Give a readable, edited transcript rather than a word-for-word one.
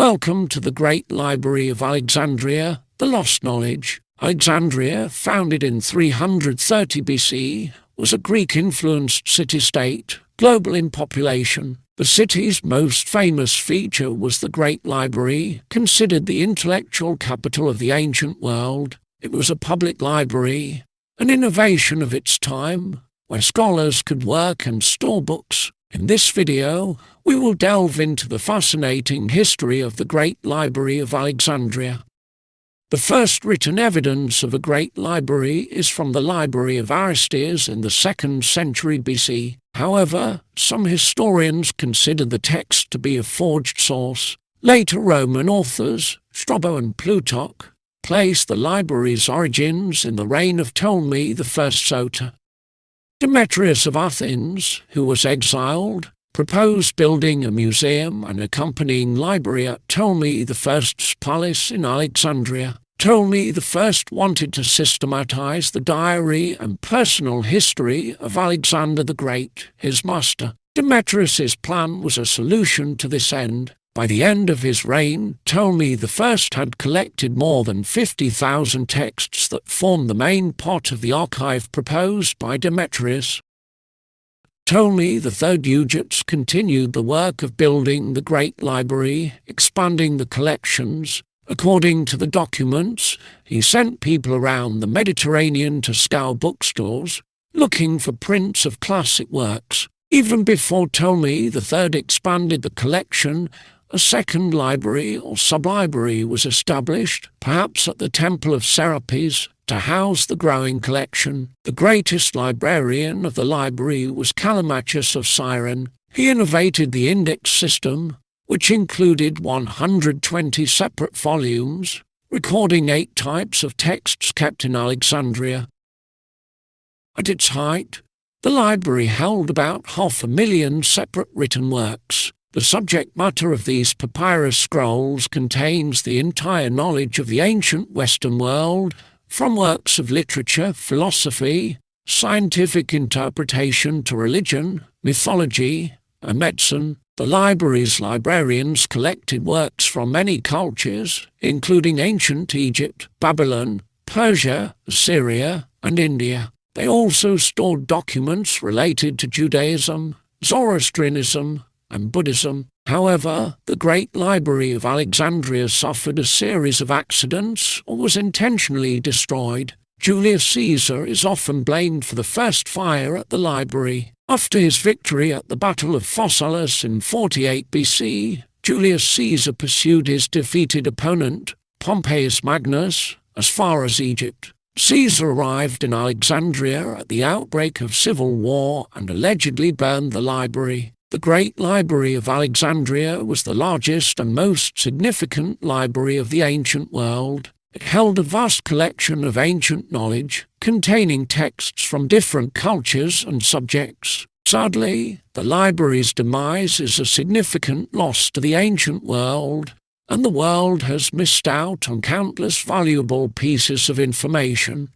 Welcome to the Great Library of Alexandria, the Lost Knowledge. Alexandria, founded in 330 BC, was a Greek-influenced city-state, global in population. The city's most famous feature was the Great Library, considered the intellectual capital of the ancient world. It was a public library, an innovation of its time, where scholars could work and store books. In this video, we will delve into the fascinating history of the Great Library of Alexandria. The first written evidence of a great library is from the Library of Aristeas in the 2nd century BC. However, some historians consider the text to be a forged source. Later Roman authors, Strabo and Plutarch, place the library's origins in the reign of Ptolemy I Soter. Demetrius of Athens, who was exiled, proposed building a museum and accompanying library at Ptolemy I's palace in Alexandria. Ptolemy I wanted to systematize the diary and personal history of Alexander the Great, his master. Demetrius's plan was a solution to this end. By the end of his reign, Ptolemy I had collected more than 50,000 texts that formed the main part of the archive proposed by Demetrius. Ptolemy III Eugetes continued the work of building the Great Library, expanding the collections. According to the documents, he sent people around the Mediterranean to scour bookstores, looking for prints of classic works. Even before Ptolemy III expanded the collection, a second library or sublibrary was established, perhaps at the Temple of Serapis, to house the growing collection. The greatest librarian of the library was Callimachus of CYRENE. He innovated the index system, which included 120 separate volumes, recording 8 types of texts kept in Alexandria. At its height, the library held about 500,000 separate written works. The subject matter of these papyrus scrolls contains the entire knowledge of the ancient Western world, from works of literature, philosophy, scientific interpretation to religion, mythology, and medicine. The library's librarians collected works from many cultures, including ancient Egypt, Babylon, Persia, Assyria, and India. They also stored documents related to Judaism, Zoroastrianism, and Buddhism. However, the Great Library of Alexandria suffered a series of accidents or was intentionally destroyed. Julius Caesar is often blamed for the first fire at the library. After his victory at the Battle of Pharsalus in 48 BC, Julius Caesar pursued his defeated opponent, Pompeius Magnus, as far as Egypt. Caesar arrived in Alexandria at the outbreak of civil war and allegedly burned the library. The Great Library of Alexandria was the largest and most significant library of the ancient world. It held a vast collection of ancient knowledge, containing texts from different cultures and subjects. Sadly, the library's demise is a significant loss to the ancient world, and the world has missed out on countless valuable pieces of information.